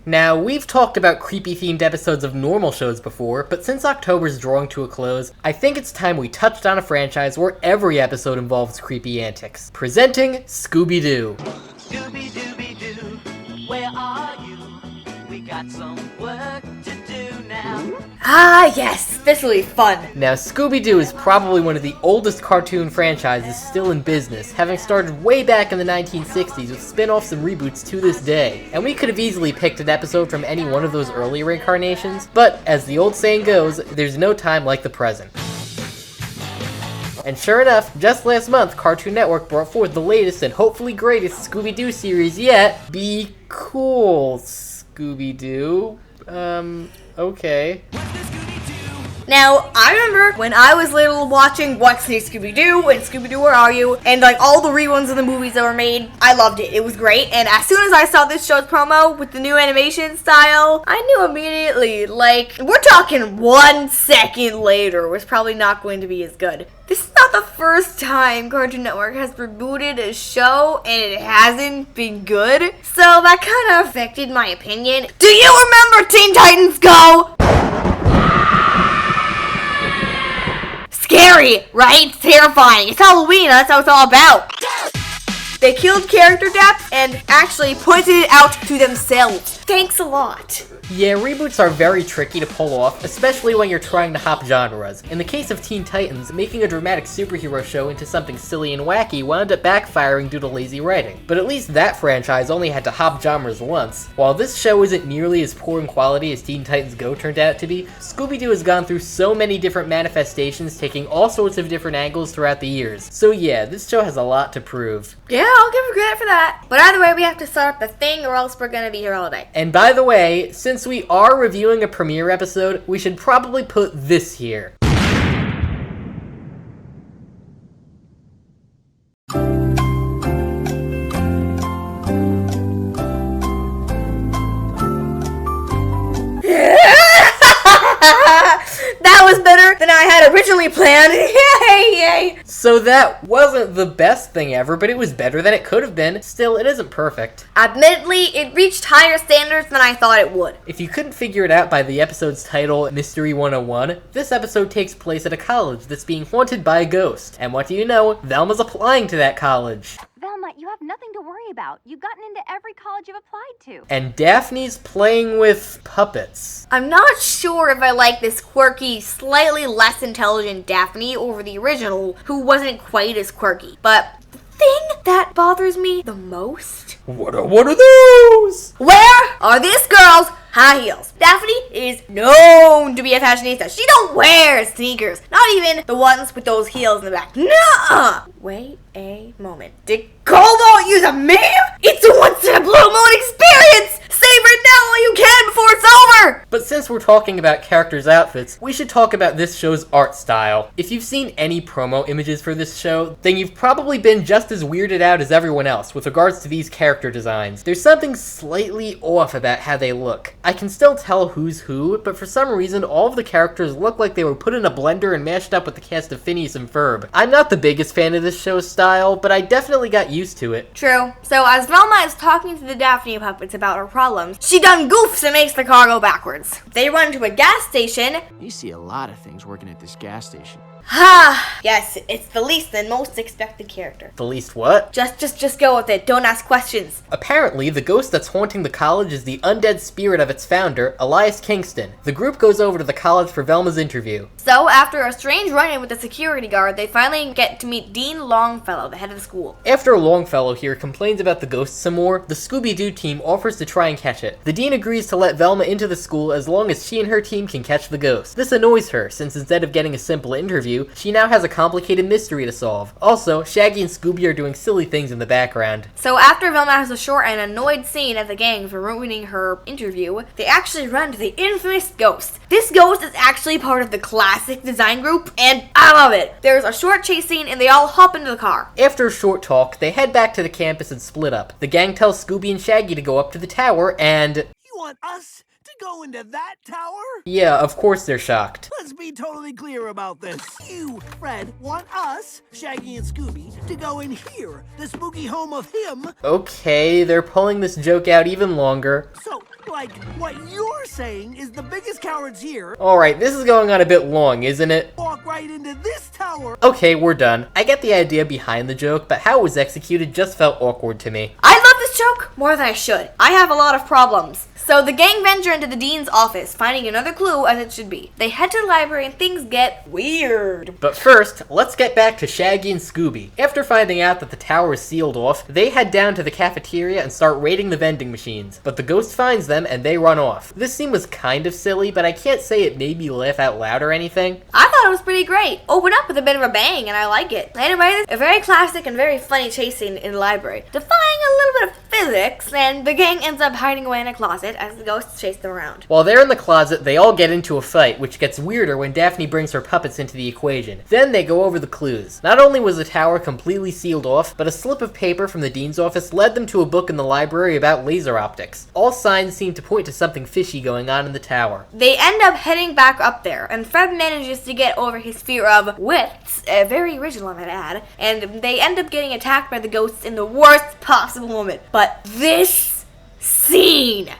Now, we've talked about creepy-themed episodes of normal shows before, but since October's drawing to a close, I think it's time we touched on a franchise where every episode involves creepy antics. Presenting Scooby Doo. Scooby-Dooby-Doo, where are you? We got some work to do now. Ah, yes, this will be fun. Now, Scooby-Doo is probably one of the oldest cartoon franchises still in business, having started way back in the 1960s with spin-offs and reboots to this day. And we could have easily picked an episode from any one of those earlier incarnations, but as the old saying goes, there's no time like the present. And sure enough, just last month, Cartoon Network brought forth the latest and hopefully greatest Scooby-Doo series yet. Be cool, Scooby-Doo. Okay. Now, I remember when I was little watching What's New Scooby-Doo and Scooby-Doo Where Are You, and like all the reruns of the movies that were made. I loved it. It was great. And as soon as I saw this show's promo with the new animation style, I knew immediately, like, we're talking 1 second later, was probably not going to be as good. This is not the first time Cartoon Network has rebooted a show and it hasn't been good. So that kind of affected my opinion. Do you remember Teen Titans Go? Scary, right? Terrifying. It's Halloween, that's how it's all about. They killed character depth and actually pointed it out to themselves. Thanks a lot. Yeah, reboots are very tricky to pull off, especially when you're trying to hop genres. In the case of Teen Titans, making a dramatic superhero show into something silly and wacky wound up backfiring due to lazy writing. But at least that franchise only had to hop genres once. While this show isn't nearly as poor in quality as Teen Titans Go turned out to be, Scooby-Doo has gone through so many different manifestations, taking all sorts of different angles throughout the years. So yeah, this show has a lot to prove. Yeah, I'll give her credit for that. But either way, we have to start up the thing or else we're gonna be here all day. And by the way, since we are reviewing a premiere episode, we should probably put this here. That was better than I had originally planned. Yay! So that wasn't the best thing ever, but it was better than it could have been. Still, it isn't perfect. Admittedly, it reached higher standards than I thought it would. If you couldn't figure it out by the episode's title, Mystery 101, this episode takes place at a college that's being haunted by a ghost. And what do you know? Velma's applying to that college. Velma, you have nothing to worry about. You've gotten into every college you've applied to. And Daphne's playing with puppets. I'm not sure if I like this quirky, slightly less intelligent Daphne over the original, who wasn't quite as quirky. But the thing that bothers me the most... What are those? Where are these girls' high heels? Daphne is known to be a fashionista. She don't wear sneakers. Not even the ones with those heels in the back. Nuh-uh. Wait a moment. Did Cobalt use a meme? It's a once-in-a-blue moon experience! Savor it now while you can before it's over! But since we're talking about characters' outfits, we should talk about this show's art style. If you've seen any promo images for this show, then you've probably been just as weirded out as everyone else with regards to these character designs. There's something slightly off about how they look. I can still tell who's who, but for some reason all of the characters look like they were put in a blender and mashed up with the cast of Phineas and Ferb. I'm not the biggest fan of this show's style, but I definitely got used to it. True. So as Velma is talking to the Daphne puppets about her problems, she done goofs and makes the car go backwards. They run to a gas station. You see a lot of things working at this gas station. Yes, it's the least and most expected character. The least what? Just go with it. Don't ask questions. Apparently, the ghost that's haunting the college is the undead spirit of its founder, Elias Kingston. The group goes over to the college for Velma's interview. So, after a strange run-in with the security guard, they finally get to meet Dean Longfellow, the head of the school. After Longfellow here complains about the ghost some more, the Scooby-Doo team offers to try and catch it. The dean agrees to let Velma into the school as long as she and her team can catch the ghost. This annoys her, since instead of getting a simple interview, she now has a complicated mystery to solve. Also, Shaggy and Scooby are doing silly things in the background. So after Velma has a short and annoyed scene at the gang for ruining her interview, they actually run to the infamous ghost. This ghost is actually part of the classic design group, and I love it. There's a short chase scene and they all hop into the car. After a short talk, they head back to the campus and split up. The gang tells Scooby and Shaggy to go up to the tower and... You want us to to go into that tower? Yeah, of course they're shocked. Let's be totally clear about this. You, Fred, want us, Shaggy and Scooby, to go in here, the spooky home of him. Okay, they're pulling this joke out even longer. So, like, what you're saying is the biggest cowards here Alright, this is going on a bit long, isn't it? walk right into this tower. Okay, we're done. I get the idea behind the joke, but how it was executed just felt awkward to me. I love this joke more than I should. I have a lot of problems. So the gang venture into the dean's office, finding another clue as it should be. They head to the library and things get weird. But first, let's get back to Shaggy and Scooby. After finding out that the tower is sealed off, they head down to the cafeteria and start raiding the vending machines. But the ghost finds them and they run off. This scene was kind of silly, but I can't say it made me laugh out loud or anything. I thought it was pretty great. Open up with a bit of a bang and I like it. Anyway, a very classic and very funny chase scene in the library. Defying a little bit of physics, and the gang ends up hiding away in a closet as the ghosts chase them around. While they're in the closet, they all get into a fight, which gets weirder when Daphne brings her puppets into the equation. Then they go over the clues. Not only was the tower completely sealed off, but a slip of paper from the dean's office led them to a book in the library about laser optics. All signs seem to point to something fishy going on in the tower. They end up heading back up there, and Fred manages to get over his fear of widths, very original I might add, and they end up getting attacked by the ghosts in the worst possible moment. But this scene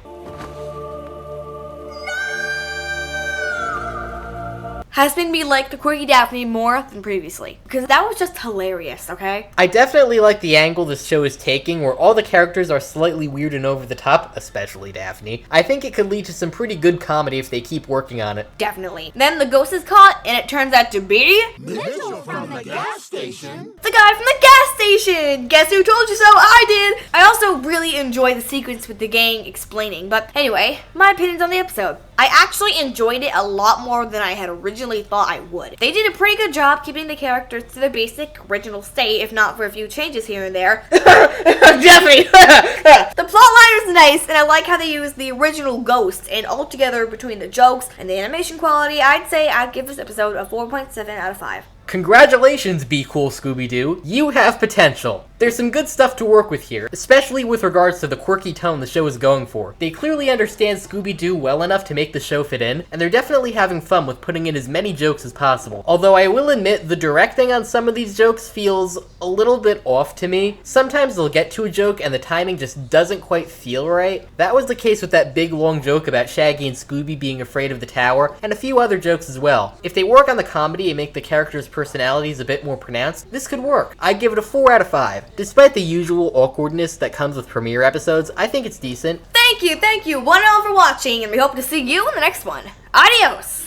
has made me like the quirky Daphne more than previously, because that was just hilarious, okay? I definitely like the angle this show is taking, where all the characters are slightly weird and over the top, especially Daphne. I think it could lead to some pretty good comedy if they keep working on it. Definitely. Then the ghost is caught, and it turns out to be Mitchell from the gas station. the guy from the gas station! Guess who told you so? I did! I also really enjoy the sequence with the gang explaining, but anyway, my opinions on the episode. I actually enjoyed it a lot more than I had originally thought I would. They did a pretty good job keeping the characters to their basic original state, if not for a few changes here and there. Daphne! The plotline was nice, and I like how they used the original ghost, and altogether between the jokes and the animation quality, I'd say I'd give this episode a 4.7 out of 5. Congratulations, Be Cool Scooby-Doo. You have potential. There's some good stuff to work with here, especially with regards to the quirky tone the show is going for. They clearly understand Scooby-Doo well enough to make the show fit in, and they're definitely having fun with putting in as many jokes as possible. Although I will admit, the directing on some of these jokes feels a little bit off to me. Sometimes they'll get to a joke and the timing just doesn't quite feel right. That was the case with that big long joke about Shaggy and Scooby being afraid of the tower, and a few other jokes as well. If they work on the comedy and make the characters' personalities a bit more pronounced, this could work. I'd give it a 4 out of 5. Despite the usual awkwardness that comes with premiere episodes, I think it's decent. Thank you, one and all for watching, and we hope to see you in the next one. Adios!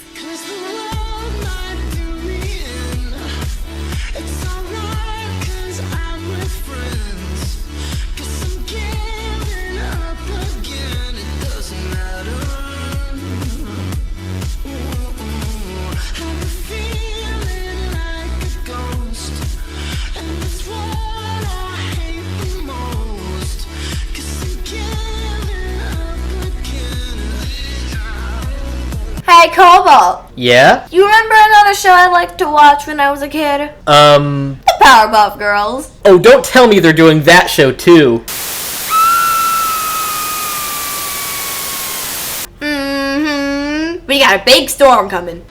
Hey, Cobalt. Yeah? You remember another show I liked to watch when I was a kid? The Powerpuff Girls. Oh, don't tell me they're doing that show too. We got a big storm coming.